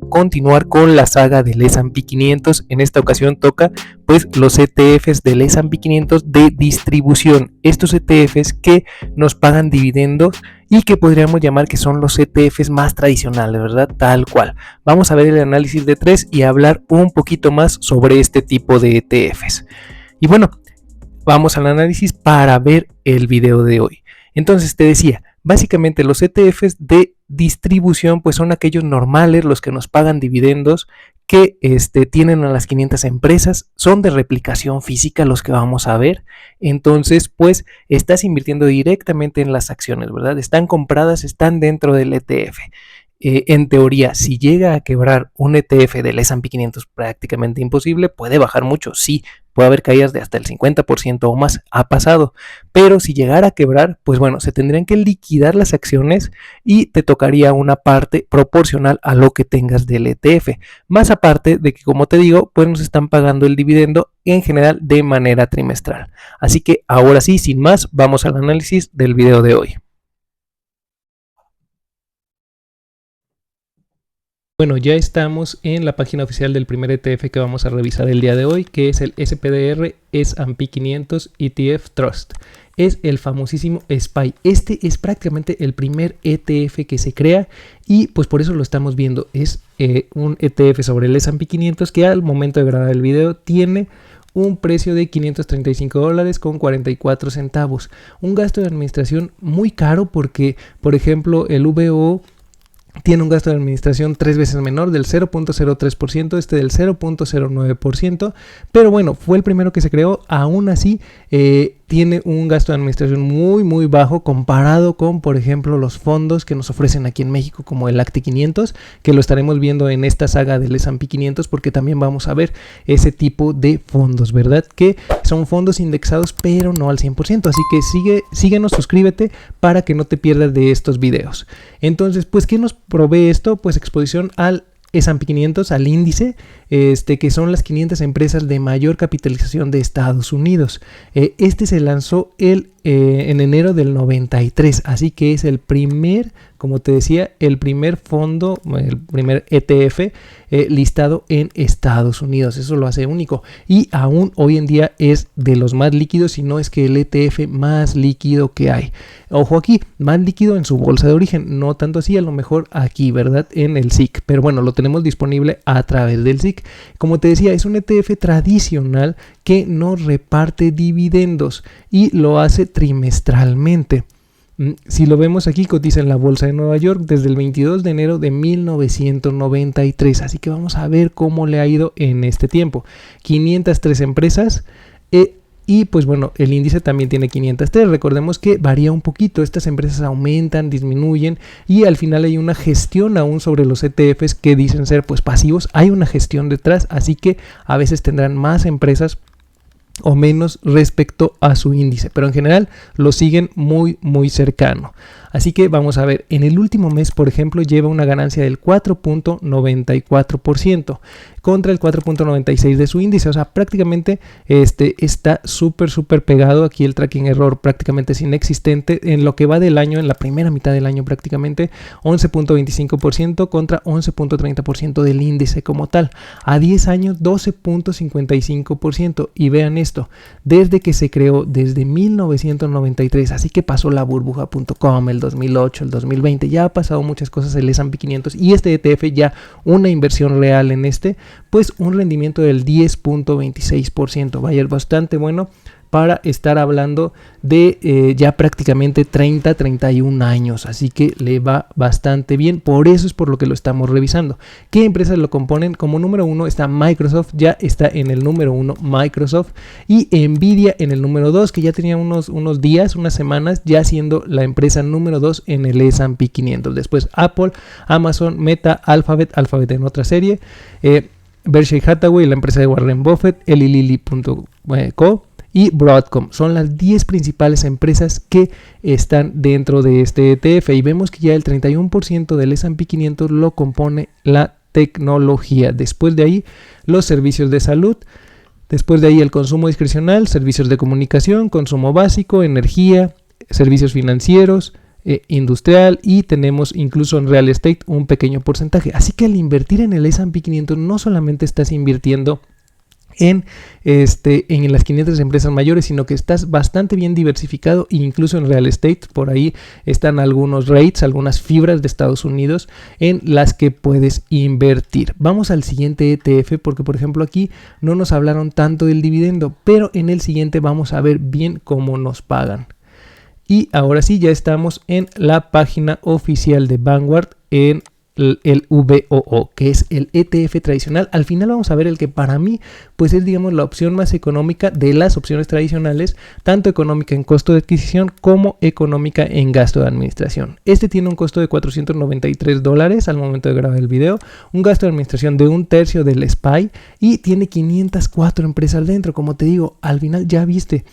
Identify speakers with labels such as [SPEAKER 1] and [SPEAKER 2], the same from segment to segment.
[SPEAKER 1] continuar con la saga del S&P 500. En esta ocasión toca pues los ETFs del S&P 500 de distribución. Estos ETFs que nos pagan dividendos y que podríamos llamar que son los ETFs más tradicionales, ¿verdad? Tal cual. Vamos a ver el análisis de 3 y hablar un poquito más sobre este tipo de ETFs. Y bueno, vamos al análisis para ver el video de hoy. Entonces te decía, básicamente los ETFs de distribución pues son aquellos normales, los que nos pagan dividendos, que tienen a las 500 empresas, son de replicación física los que vamos a ver. Entonces pues estás invirtiendo directamente en las acciones, ¿verdad? Están compradas, están dentro del ETF. En teoría, si llega a quebrar un ETF del S&P 500, prácticamente imposible, puede bajar mucho, sí, puede haber caídas de hasta el 50% o más, ha pasado, pero si llegara a quebrar, pues bueno, se tendrían que liquidar las acciones y te tocaría una parte proporcional a lo que tengas del ETF, más aparte de que, como te digo, pues nos están pagando el dividendo en general de manera trimestral. Así que ahora sí, sin más, vamos al análisis del video de hoy. Bueno, ya estamos en la página oficial del primer ETF que vamos a revisar el día de hoy, que es el SPDR S&P 500 ETF Trust. Es el famosísimo SPY. Este es prácticamente el primer ETF que se crea y pues por eso lo estamos viendo. Es un ETF sobre el S&P 500 que al momento de grabar el video tiene un precio de $535 con 44 centavos. Un gasto de administración muy caro porque, por ejemplo, el VO tiene un gasto de administración 3 veces menor, del 0.03%, del 0.09%, pero bueno, fue el primero que se creó. Aún así tiene un gasto de administración muy bajo comparado con, por ejemplo, los fondos que nos ofrecen aquí en México, como el ACTI 500, que lo estaremos viendo en esta saga del S&P 500, porque también vamos a ver ese tipo de fondos, ¿verdad? Que son fondos indexados, pero no al 100%, así que síguenos, suscríbete para que no te pierdas de estos videos. Entonces, pues, ¿qué nos provee esto? Pues exposición al S&P 500, al índice, que son las 500 empresas de mayor capitalización de Estados Unidos. Se lanzó en enero del 93, así que es el primer, como te decía, el primer fondo, el primer ETF listado en Estados Unidos. Eso lo hace único y aún hoy en día es de los más líquidos, si no es que el ETF más líquido que hay. Ojo aquí, más líquido en su bolsa de origen, no tanto así a lo mejor aquí, ¿verdad? En el SIC, pero bueno, lo tenemos disponible a través del SIC. Como te decía, es un ETF tradicional que no reparte dividendos y lo hace trimestralmente. Si lo vemos aquí, cotiza en la bolsa de Nueva York desde el 22 de enero de 1993. Así que vamos a ver cómo le ha ido en este tiempo. 503 empresas y pues bueno, el índice también tiene 503. Recordemos que varía un poquito. Estas empresas aumentan, disminuyen y al final hay una gestión aún sobre los ETFs que dicen ser pues pasivos. Hay una gestión detrás, así que a veces tendrán más empresas o menos respecto a su índice, pero en general lo siguen muy cercano. Así que vamos a ver, en el último mes, por ejemplo, lleva una ganancia del 4.94% contra el 4.96% de su índice, o sea, prácticamente está súper pegado. Aquí el tracking error prácticamente es inexistente. En lo que va del año, en la primera mitad del año prácticamente, 11.25% contra 11.30% del índice como tal. A 10 años, 12.55%. Y vean esto, desde que se creó, desde 1993, así que pasó la burbuja.com, el 2008, el 2020, ya ha pasado muchas cosas el S&P 500 y este ETF ya una inversión real en pues un rendimiento del 10.26%, vaya, bastante bueno para estar hablando de ya prácticamente 31 años, así que le va bastante bien. Por eso es por lo que lo estamos revisando. ¿Qué empresas lo componen? Como número 1 está Microsoft, ya está en el número 1 Microsoft, y Nvidia en el número 2, que ya tenía unos días, unas semanas, ya siendo la empresa número 2 en el S&P 500. Después Apple, Amazon, Meta, Alphabet en otra serie, Berkshire Hathaway, la empresa de Warren Buffett, Eli Lilly.co y Broadcom. Son las 10 principales empresas que están dentro de este ETF y vemos que ya el 31% del S&P 500 lo compone la tecnología. Después de ahí los servicios de salud, después de ahí el consumo discrecional, servicios de comunicación, consumo básico, energía, servicios financieros, industrial y tenemos incluso en real estate un pequeño porcentaje. Así que al invertir en el S&P 500 no solamente estás invirtiendo en las 500 empresas mayores, sino que estás bastante bien diversificado, e incluso en real estate. Por ahí están algunos REITs, algunas fibras de Estados Unidos en las que puedes invertir. Vamos al siguiente ETF, porque por ejemplo aquí no nos hablaron tanto del dividendo, pero en el siguiente vamos a ver bien cómo nos pagan. Y ahora sí, ya estamos en la página oficial de Vanguard en el VOO, que es el ETF tradicional. Al final vamos a ver el que para mí pues es, digamos, la opción más económica de las opciones tradicionales, tanto económica en costo de adquisición como económica en gasto de administración. Este tiene un costo de $493 al momento de grabar el video, un gasto de administración de 1/3 del SPY y tiene 504 empresas dentro. Como te digo, al final ya viste,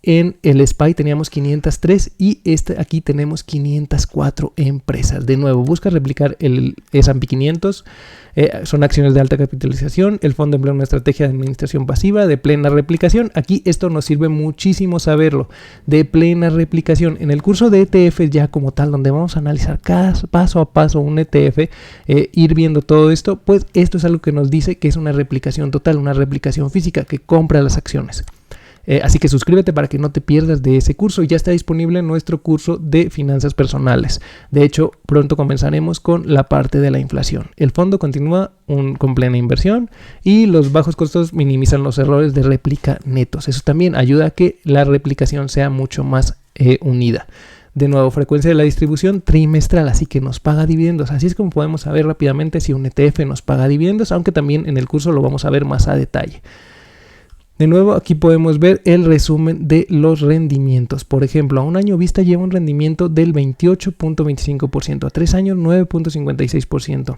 [SPEAKER 1] en el SPY teníamos 503 y aquí tenemos 504 empresas. De nuevo, busca replicar el S&P 500. Son acciones de alta capitalización. El fondo emplea una estrategia de administración pasiva de plena replicación. Aquí esto nos sirve muchísimo saberlo. De plena replicación. En el curso de ETF ya como tal, donde vamos a analizar paso a paso un ETF, ir viendo todo esto, pues esto es algo que nos dice que es una replicación total, una replicación física que compra las acciones. Así que suscríbete para que no te pierdas de ese curso. Ya está disponible nuestro curso de finanzas personales. De hecho, pronto comenzaremos con la parte de la inflación. El fondo continúa con plena inversión y los bajos costos minimizan los errores de réplica netos. Eso también ayuda a que la replicación sea mucho más unida. De nuevo, frecuencia de la distribución trimestral, así que nos paga dividendos. Así es como podemos saber rápidamente si un ETF nos paga dividendos, aunque también en el curso lo vamos a ver más a detalle. De nuevo, aquí podemos ver el resumen de los rendimientos. Por ejemplo, a un año vista lleva un rendimiento del 28.25%, a 3 años 9.56%,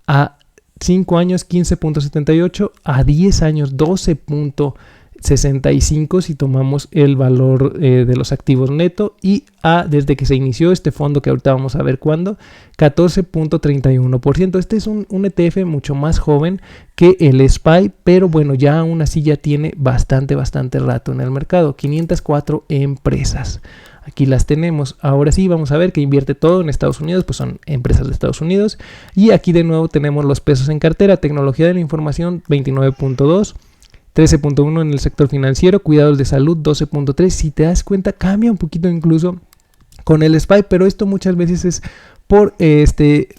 [SPEAKER 1] a 5 años 15.78%, a 10 años 12.65% si tomamos el valor de los activos neto, y desde que se inició este fondo, que ahorita vamos a ver cuándo, 14.31%. Este es un ETF mucho más joven que el SPY, pero bueno, ya aún así ya tiene bastante rato en el mercado. 504 empresas. Aquí las tenemos. Ahora sí vamos a ver que invierte todo en Estados Unidos, pues son empresas de Estados Unidos. Y aquí de nuevo tenemos los pesos en cartera. Tecnología de la información 29.2%. 13.1 en el sector financiero, cuidados de salud 12.3. Si te das cuenta, cambia un poquito incluso con el SPY, pero esto muchas veces es por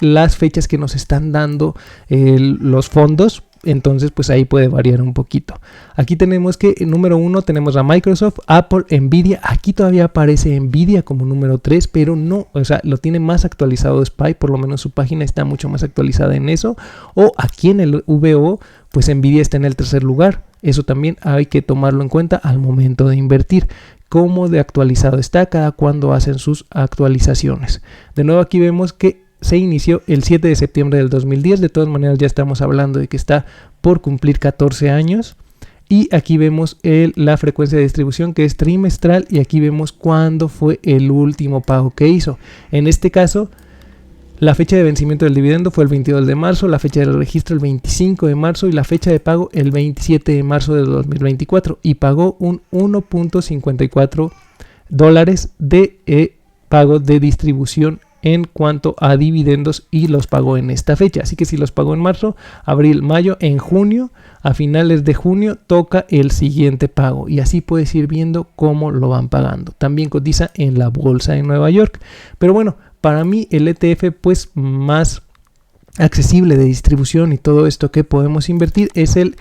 [SPEAKER 1] las fechas que nos están dando los fondos. Entonces pues ahí puede variar un poquito. Aquí tenemos que número 1 tenemos a Microsoft, Apple, Nvidia. Aquí todavía aparece Nvidia como número 3, pero no, o sea, lo tiene más actualizado SPY, por lo menos su página está mucho más actualizada en eso. O aquí en el VO, pues Nvidia está en el tercer lugar. Eso también hay que tomarlo en cuenta al momento de invertir. Cómo de actualizado está, cada cuando hacen sus actualizaciones. De nuevo aquí vemos que se inició el 7 de septiembre del 2010. De todas maneras ya estamos hablando de que está por cumplir 14 años. Y aquí vemos la frecuencia de distribución, que es trimestral, y aquí vemos cuándo fue el último pago que hizo. En este caso, la fecha de vencimiento del dividendo fue el 22 de marzo, la fecha de registro el 25 de marzo y la fecha de pago el 27 de marzo de 2024, y pagó un $1.54 de pago de distribución en cuanto a dividendos, y los pagó en esta fecha. Así que si los pagó en marzo, abril, mayo, en junio, a finales de junio toca el siguiente pago, y así puedes ir viendo cómo lo van pagando. También cotiza en la bolsa de Nueva York. Pero bueno, para mí el ETF pues más accesible de distribución y todo esto que podemos invertir es el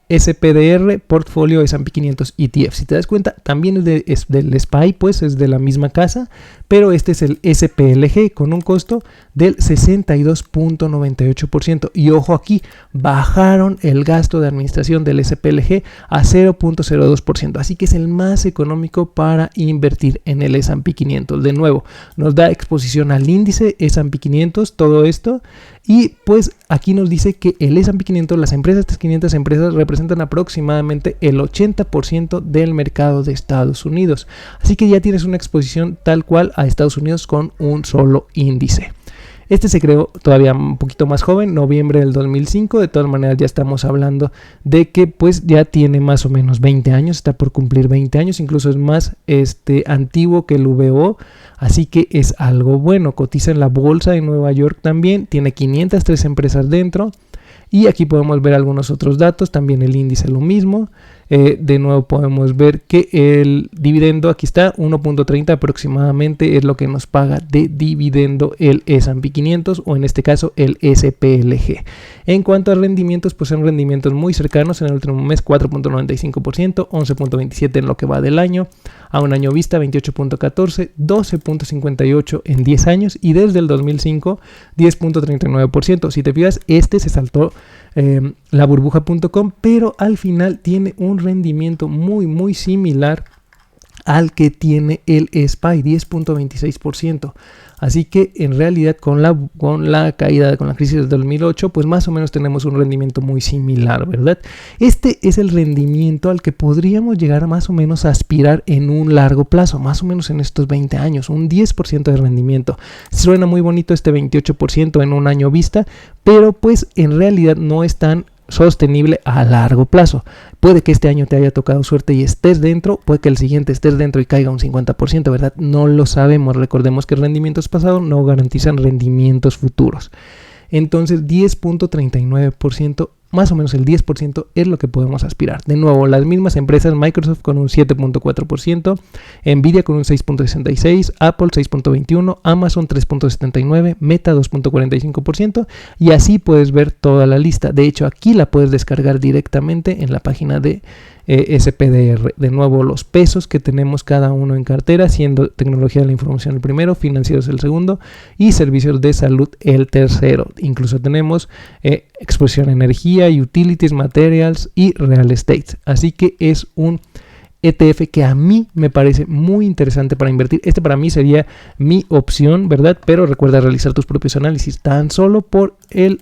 [SPEAKER 1] SPDR Portfolio S&P 500 ETF. Si te das cuenta, también es del SPY, pues es de la misma casa, pero este es el SPLG con un costo del 62.98%. Y ojo aquí, bajaron el gasto de administración del SPLG a 0.02%. Así que es el más económico para invertir en el S&P 500. De nuevo, nos da exposición al índice S&P 500, todo esto. Y pues aquí nos dice que el S&P 500, estas 500 empresas representan aproximadamente el 80% del mercado de Estados Unidos. Así que ya tienes una exposición tal cual a Estados Unidos con un solo índice. Este se creó todavía un poquito más joven, noviembre del 2005. De todas maneras ya estamos hablando de que pues ya tiene más o menos 20 años, está por cumplir 20 años, incluso es más antiguo que el VO, así que es algo bueno. Cotiza en la bolsa de Nueva York también, tiene 503 empresas dentro. Y aquí podemos ver algunos otros datos, también el índice lo mismo. De nuevo podemos ver que el dividendo, aquí está, 1.30 aproximadamente es lo que nos paga de dividendo el S&P 500 o en este caso el SPLG. En cuanto a rendimientos, pues son rendimientos muy cercanos. En el último mes 4.95%, 11.27% en lo que va del año, a un año vista 28.14%, 12.58% en 10 años y desde el 2005 10.39%. Si te fijas, se saltó la burbuja.com, pero al final tiene un rendimiento muy similar al que tiene el SPY, 10.26%. Así que en realidad con la caída, con la crisis del 2008, pues más o menos tenemos un rendimiento muy similar, ¿verdad? Este es el rendimiento al que podríamos llegar a más o menos a aspirar en un largo plazo, más o menos en estos 20 años, un 10% de rendimiento. Suena muy bonito este 28% en un año vista, pero pues en realidad no es tan sostenible a largo plazo. Puede que este año te haya tocado suerte y estés dentro, puede que el siguiente estés dentro y caiga un 50%, ¿verdad? No lo sabemos. Recordemos que rendimientos pasados no garantizan rendimientos futuros. Entonces 10.39%, más o menos el 10% es lo que podemos aspirar. De nuevo, las mismas empresas, Microsoft con un 7.4%, Nvidia con un 6.66%, Apple 6.21%, Amazon 3.79%, Meta 2.45% y así puedes ver toda la lista. De hecho, aquí la puedes descargar directamente en la página de SPDR. De nuevo, los pesos que tenemos cada uno en cartera, siendo tecnología de la información el primero, financieros el segundo y servicios de salud el tercero. Incluso tenemos exposición a energía, utilities, materials y real estate. Así que es un ETF que a mí me parece muy interesante para invertir. Este para mí sería mi opción, ¿verdad? Pero recuerda realizar tus propios análisis tan solo por el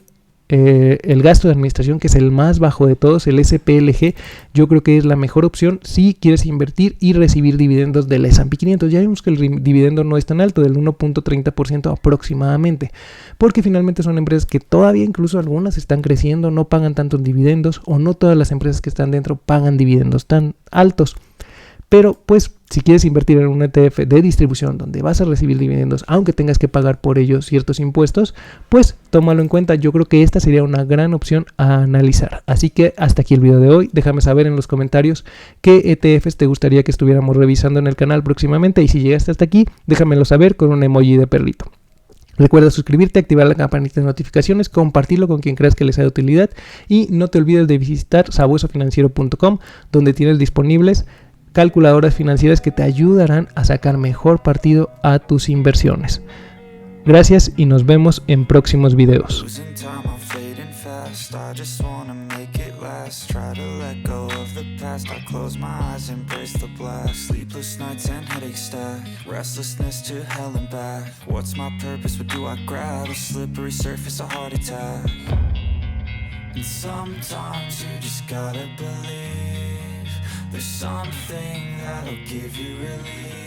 [SPEAKER 1] gasto de administración, que es el más bajo de todos, el SPLG. Yo creo que es la mejor opción si quieres invertir y recibir dividendos del S&P 500. Ya vimos que el dividendo no es tan alto, del 1.30% aproximadamente, porque finalmente son empresas que todavía, incluso algunas están creciendo, no pagan tantos dividendos, o no todas las empresas que están dentro pagan dividendos tan altos. Pero pues si quieres invertir en un ETF de distribución donde vas a recibir dividendos, aunque tengas que pagar por ellos ciertos impuestos, pues tómalo en cuenta. Yo creo que esta sería una gran opción a analizar. Así que hasta aquí el video de hoy. Déjame saber en los comentarios qué ETFs te gustaría que estuviéramos revisando en el canal próximamente. Y si llegaste hasta aquí, déjamelo saber con un emoji de perrito. Recuerda suscribirte, activar la campanita de notificaciones, compartirlo con quien creas que les sea de utilidad y no te olvides de visitar sabuesofinanciero.com, donde tienes disponibles calculadoras financieras que te ayudarán a sacar mejor partido a tus inversiones. Gracias y nos vemos en próximos videos. There's something that'll give you relief.